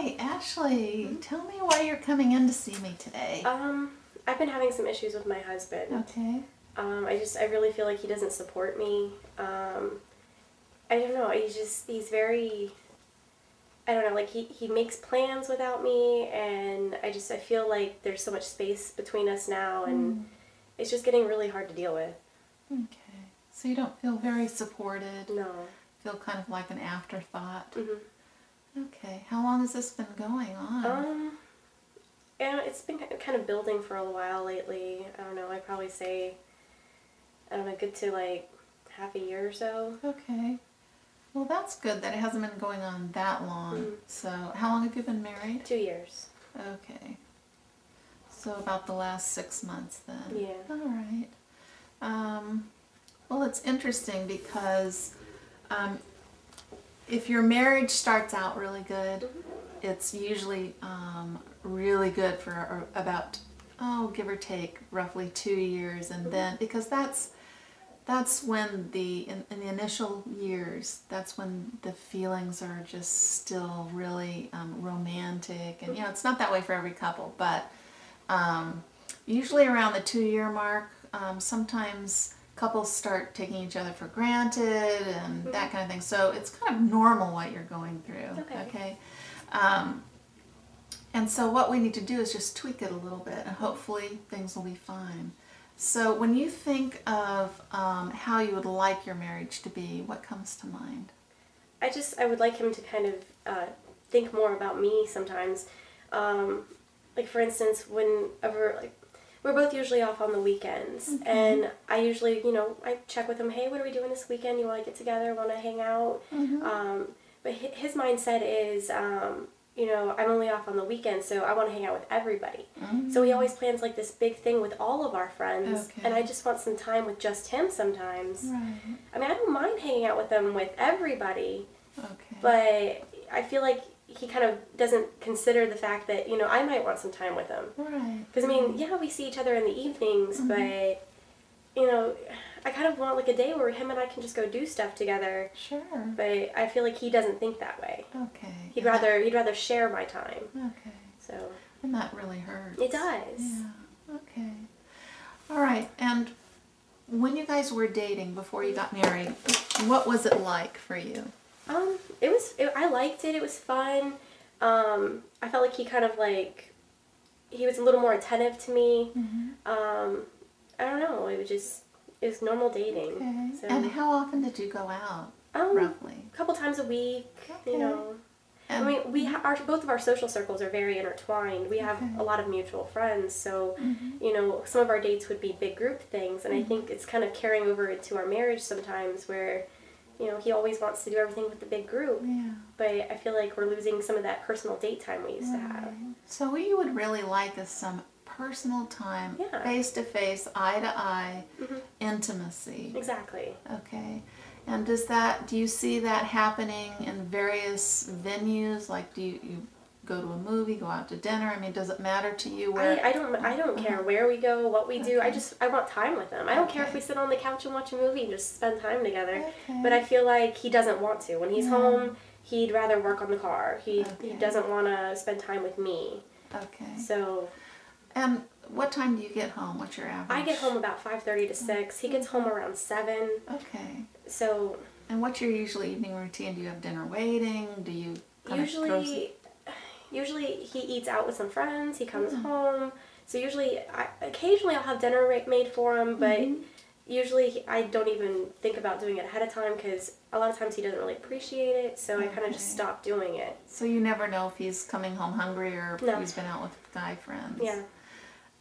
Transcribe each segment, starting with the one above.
Hi, Ashley. Tell me why you're coming in to see me today. I've been having some issues with my husband. Okay. I really feel like he doesn't support me. I don't know, he's very, I don't know, like he makes plans without me, and I feel like there's so much space between us now, and it's just getting really hard to deal with. Okay. So you don't feel very supported? No. Feel kind of like an afterthought? Mm-hmm. Okay. How long has this been going on? And it's been kind of building for a while lately. I don't know, I'd probably say, I don't know, good to like half a year or so. Okay. Well, that's good that it hasn't been going on that long. So, how long have you been married? 2 years. Okay. So about the last 6 months then. Yeah. All right. Well, it's interesting because if your marriage starts out really good, it's usually really good for about, give or take, roughly 2 years, and then, because that's when in the initial years, that's when the feelings are just still really romantic, and it's not that way for every couple, but usually around the 2-year mark, sometimes couples start taking each other for granted and that kind of thing. So it's kind of normal what you're going through. Okay. And so what we need to do is just tweak it a little bit, and hopefully things will be fine. So when you think of how you would like your marriage to be, what comes to mind? I would like him to kind of think more about me sometimes. Like, for instance, whenever, like, we're both usually off on the weekends, and I usually, I check with him, hey, what are we doing this weekend? You want to get together? Want to hang out? But his mindset is, I'm only off on the weekend, so I want to hang out with everybody. So he always plans like this big thing with all of our friends, and I just want some time with just him sometimes. Right. I mean, I don't mind hanging out with them with everybody, Okay. but I feel like he kind of doesn't consider the fact that, I might want some time with him. Right. Because, I mean, yeah, we see each other in the evenings, but, I kind of want like a day where him and I can just go do stuff together. Sure. But I feel like he doesn't think that way. Okay. He'd rather share my time. Okay. So. And that really hurts. It does. Yeah. Okay. All right. And when you guys were dating before you got married, what was it like for you? I liked it. It was fun. I felt like he kind of like, he was a little more attentive to me. I don't know. It was normal dating. Okay. So. And how often did you go out, roughly? A couple times a week, Okay. I mean, both of our social circles are very intertwined. We have a lot of mutual friends, so, some of our dates would be big group things, and I think it's kind of carrying over into our marriage sometimes where, he always wants to do everything with the big group, but I feel like we're losing some of that personal date time we used to have. So what you would really like is some personal time, face-to-face, eye-to-eye intimacy. Exactly. Okay. And do you see that happening in various venues? Like, do you go to a movie, go out to dinner? I mean, does it matter to you where? I don't care where we go, what we do. I want time with him. I don't care if we sit on the couch and watch a movie and just spend time together. But I feel like he doesn't want to. When he's home, he'd rather work on the car. He doesn't want to spend time with me. Okay. So. And what time do you get home? What's your average? I get home about 5:30 to 6. He gets home around 7. Okay. So. And what's your usual evening routine? Do you have dinner waiting? Do you Usually he eats out with some friends. He comes home. So occasionally I'll have dinner made for him, but usually I don't even think about doing it ahead of time because a lot of times he doesn't really appreciate it. So I kind of just stop doing it. So you never know if he's coming home hungry or if No. he's been out with guy friends. Yeah.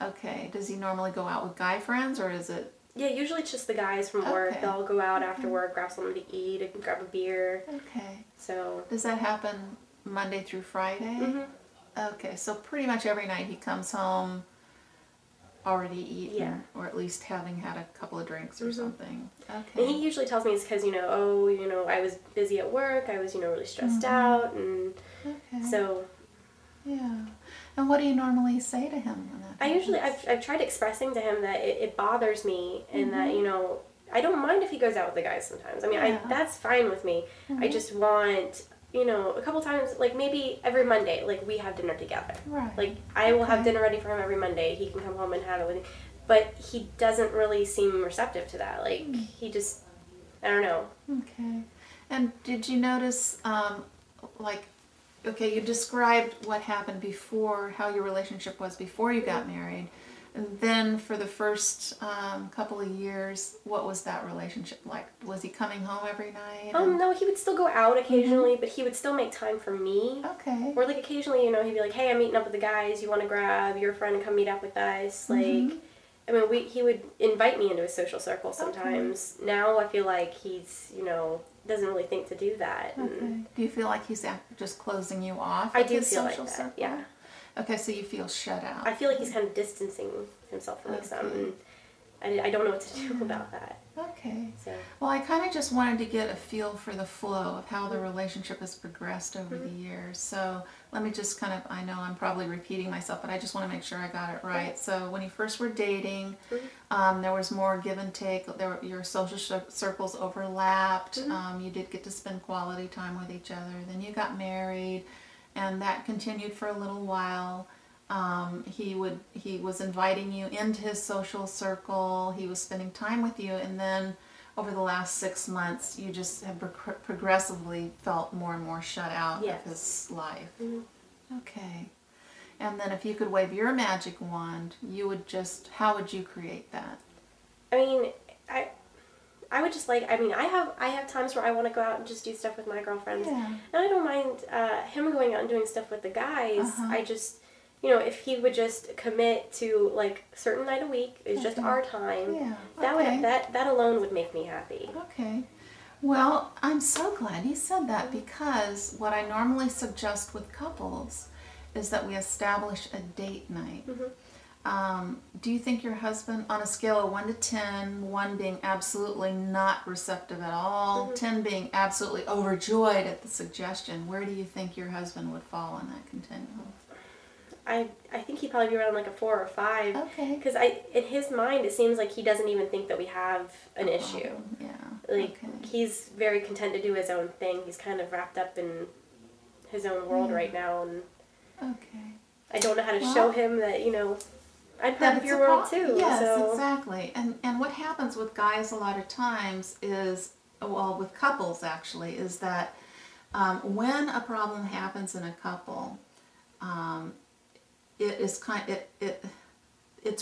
Okay. Does he normally go out with guy friends, or is it? Yeah, usually it's just the guys from work. They'll go out after work, grab something to eat, and grab a beer. Okay. So. Does that happen Monday through Friday? Okay, so pretty much every night he comes home already eaten, or at least having had a couple of drinks or something. Okay. And he usually tells me it's because, I was busy at work, I was, really stressed out, and so. Yeah. And what do you normally say to him when that happens? I've tried expressing to him that it bothers me, and that, I don't mind if he goes out with the guys sometimes. I mean, that's fine with me. I just want you know, a couple times, like maybe every Monday, like we have dinner together. Right. Like I will have dinner ready for him every Monday. He can come home and have it with me. But he doesn't really seem receptive to that. Like he just, I don't know. Okay. And did you notice, like, okay, you described what happened before, how your relationship was before you got married. And then for the first couple of years, what was that relationship like? Was he coming home every night? No, he would still go out occasionally, but he would still make time for me. Okay. Or like occasionally, you know, he'd be like, "Hey, I'm meeting up with the guys. You want to grab your friend and come meet up with us?" Like, I mean, he would invite me into his social circle sometimes. Okay. Now I feel like he's, you know, doesn't really think to do that. Okay. Do you feel like he's just closing you off? I do feel like that. Circle? Yeah. Okay, so you feel shut out. I feel like he's kind of distancing himself from me some, and I don't know what to do about that. Okay. So. Well, I kind of just wanted to get a feel for the flow of how the relationship has progressed over the years. So let me just kind of, I know I'm probably repeating myself, but I just want to make sure I got it right. So when you first were dating, there was more give and take. Your social circles overlapped. You did get to spend quality time with each other. Then you got married, and that continued for a little while. He was inviting you into his social circle. He was spending time with you, and then over the last 6 months, you just have progressively felt more and more shut out of his life. Okay. And then if you could wave your magic wand, you would how would you create that? I mean, I would just like, I mean, I have times where I want to go out and just do stuff with my girlfriends. Yeah. And I don't mind him going out and doing stuff with the guys. I just, you know, if he would just commit to like a certain night a week, it's just our time. Yeah. That alone would make me happy. Okay. Well, I'm so glad you said that, because what I normally suggest with couples is that we establish a date night. Do you think your husband, on a scale of 1 to 10, 1 being absolutely not receptive at all, 10 being absolutely overjoyed at the suggestion, where do you think your husband would fall on that continuum? I think he'd probably be around like a 4 or 5. Okay. Because in his mind, it seems like he doesn't even think that we have an issue. Yeah. Like, he's very content to do his own thing. He's kind of wrapped up in his own world right now. And I don't know how to show him that, you know, I'm part of your world too. Yes, exactly. And what happens with guys a lot of times is, well, with couples actually, is that when a problem happens in a couple, it's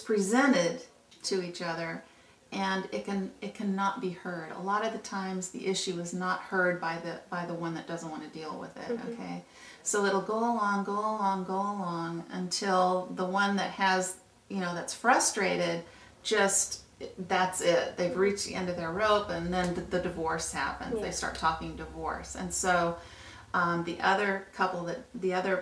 presented to each other, and it cannot be heard. A lot of the times the issue is not heard by the one that doesn't want to deal with it. Okay, so it'll go along until the one that has, you know, that's frustrated, just that's it. They've reached the end of their rope, and then the divorce happens. They start talking divorce, and so the other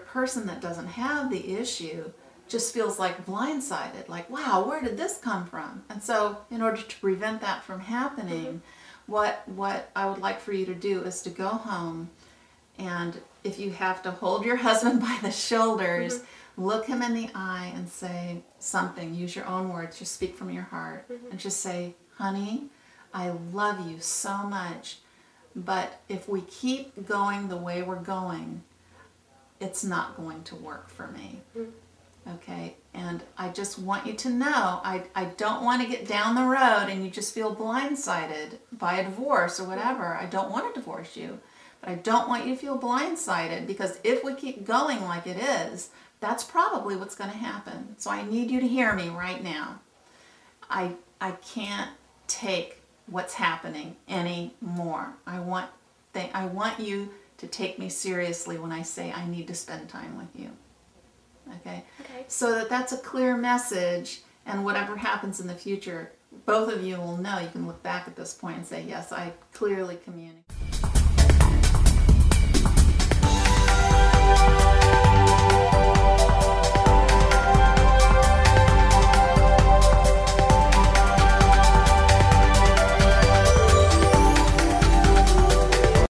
person that doesn't have the issue just feels like blindsided, like, wow, where did this come from? And so in order to prevent that from happening, what I would like for you to do is to go home, and if you have to hold your husband by the shoulders, look him in the eye and say something. Use your own words. Just speak from your heart. And just say, honey, I love you so much, but if we keep going the way we're going, it's not going to work for me. Okay? And I just want you to know, I don't want to get down the road and you just feel blindsided by a divorce or whatever. I don't want to divorce you, but I don't want you to feel blindsided, because if we keep going like it is, that's probably what's going to happen. So I need you to hear me right now. I can't take what's happening anymore. I want you to take me seriously when I say I need to spend time with you. Okay? So that's a clear message, and whatever happens in the future, both of you will know. You can look back at this point and say, yes, I clearly communicated.